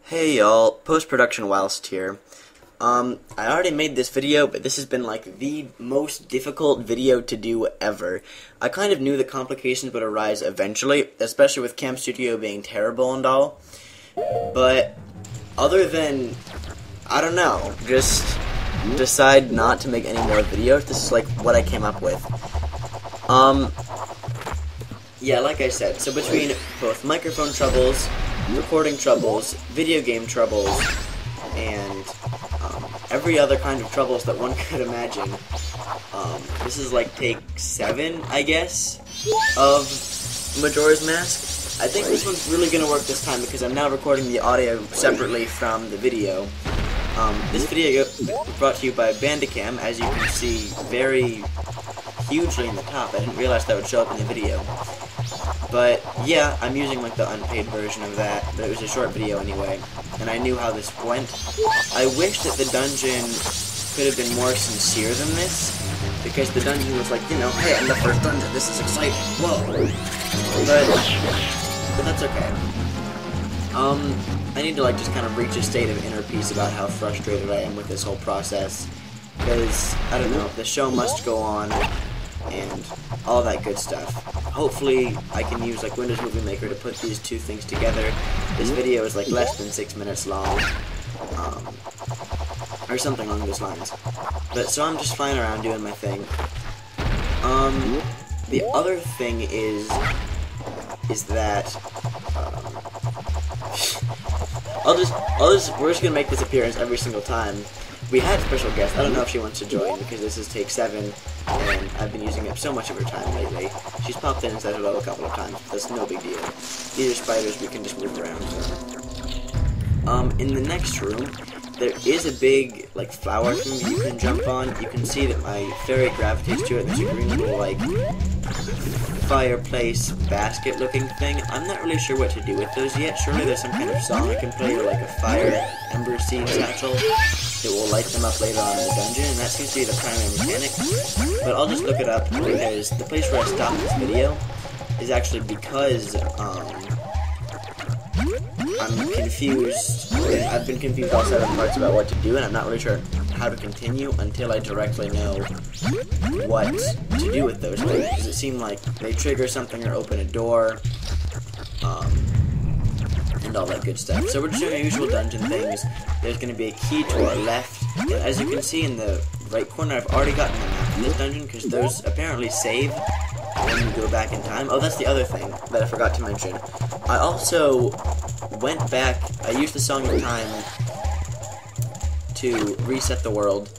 Hey y'all, post-production Whiilst here. I already made this video, but this has been like the most difficult video to do ever. I kind of knew the complications would arise eventually, especially with Cam Studio being terrible and all. But other than, I don't know, just decide not to make any more videos. This is like what I came up with. Yeah, like I said, so between both microphone troubles, recording troubles, video game troubles, and every other kind of troubles that one could imagine, this is like take 7, I guess, of Majora's Mask. I think this one's really going to work this time because I'm now recording the audio separately from the video. This video brought to you by Bandicam, as you can see very hugely in the top. I didn't realize that would show up in the video. But yeah, I'm using like the unpaid version of that, but it was a short video anyway, and I knew how this went. I wish that the dungeon could have been more sincere than this, because the dungeon was like, you know, hey, I'm the first dungeon, this is exciting, whoa. But that's okay. I need to like just kind of reach a state of inner peace about how frustrated I am with this whole process, because, I don't know, the show must go on, and all that good stuff. Hopefully, I can use like Windows Movie Maker to put these two things together. This video is like less than 6 minutes long, or something along those lines. But so I'm just flying around doing my thing. The other thing is that we're just gonna make this appearance every single time. We had a special guest. I don't know if she wants to join because this is take 7, and I've been using up so much of her time lately. She's popped in and said hello a couple of times. That's no big deal. These are spiders. We can just move around. In the next room, there is a big like flower thing that you can jump on. You can see that my fairy gravitates to it. There's a green little like fireplace basket looking thing. I'm not really sure what to do with those yet. Surely there's some kind of song I can play, or like a fire ember seed satchel that will light them up later on in the dungeon, and that seems to be the primary mechanic. But I'll just look it up, because the place where I stopped this video is actually because I'm confused. I've been confused all 7 parts about what to do, and I'm not really sure how to continue until I directly know what to do with those things, because it seemed like they trigger something or open a door, and all that good stuff. So we're just doing our usual dungeon things. There's going to be a key to our left, and as you can see in the right corner, I've already gotten the map in this dungeon, because those apparently save when you go back in time. Oh, that's the other thing that I forgot to mention. I also went back, I used the Song of Time to reset the world,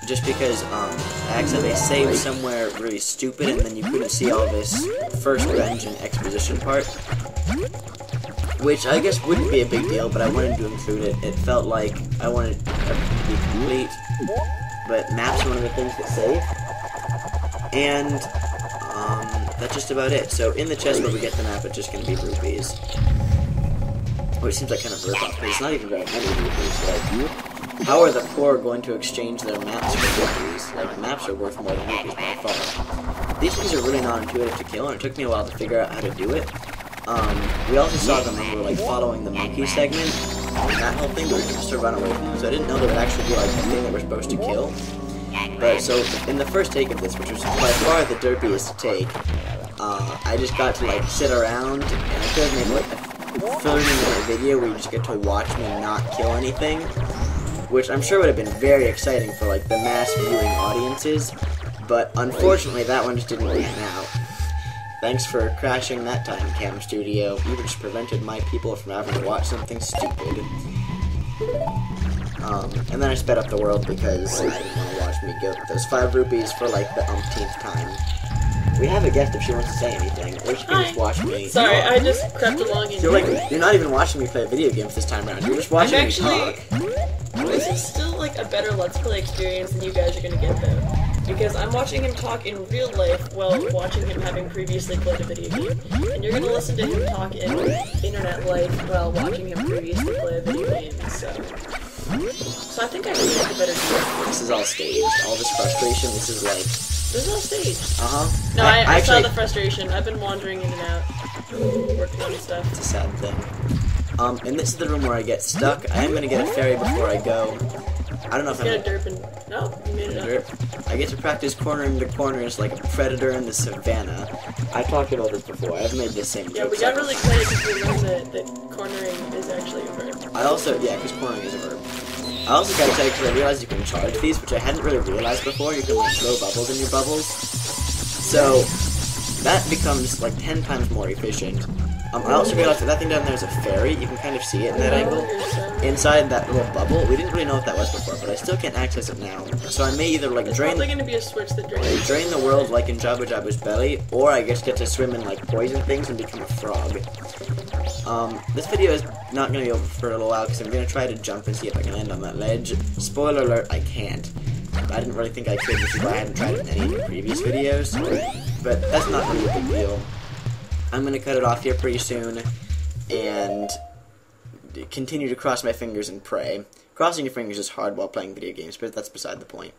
just because I accidentally saved somewhere really stupid, and then you couldn't see all this first dungeon exposition part, which I guess wouldn't be a big deal, but I wanted to include it. It felt like I wanted everything to be complete, but maps are one of the things that save, and that's just about it. So in the chest where we get the map, it's just going to be rupees. Which seems like kind of rip-off, but it's not even very many rupees. Like, how are the poor going to exchange their maps for rupees? Like, maps are worth more than rupees by far. These things are really non-intuitive to kill, and it took me a while to figure out how to do it. We also saw them when we were like following the monkey segment, and that whole thing where we could just run away from them, so I didn't know there would actually be like a thing that we're supposed to kill. But so, in the first take of this, which was by far the derpiest take, I just got to like sit around, and I could have made like a 30-minute video where you just get to watch me not kill anything, which I'm sure would have been very exciting for like the mass viewing audiences, but unfortunately that one just didn't pan out. Thanks for crashing that time, Cam Studio. You just prevented my people from having to watch something stupid. And then I sped up the world because I didn't want to watch me get those 5 rupees for like the umpteenth time. We have a guest if she wants to say anything, or she can just watch me. Sorry, I just crept along and you're not even watching me play video games this time around. You're just watching me talk. This is still like a better Let's Play experience than you guys are gonna get though. Because I'm watching him talk in real life while watching him having previously played a video game. And you're gonna listen to him talk in internet life while watching him previously play a video game, so I think I can make a better deal. This is all staged. All this frustration, this is like... This is all staged. Uh-huh. No, I saw the frustration. I've been wandering in and out, working on stuff. It's a sad thing. And this is the room where I get stuck. I am gonna get a fairy before I go. I don't know if I'm gonna derp and no, you made it up. I get to practice cornering the corners like a predator in the savannah. I've talked about this before. I've made this same joke. Yeah, we got really excited because we learned that cornering is actually a verb. I also, yeah, because cornering is a verb. I also got excited because I realized you can charge these, which I hadn't really realized before. You can like throw bubbles in your bubbles. So that becomes like 10 times more efficient. I also realized that thing down there is a fairy. You can kind of see it in that angle. Inside that little bubble. We didn't really know what that was before, but I still can't access it now. So I may either like There's probably gonna be a switch that drain the world like in Jabba Jabba's belly, or I just get to swim in like poison things and become a frog. This video is not going to be over for a little while because I'm going to try to jump and see if I can land on that ledge. Spoiler alert, I can't. I didn't really think I could, which is why I hadn't tried it in any of the previous videos. But that's not really a big deal. I'm going to cut it off here pretty soon and continue to cross my fingers and pray. Crossing your fingers is hard while playing video games, but that's beside the point.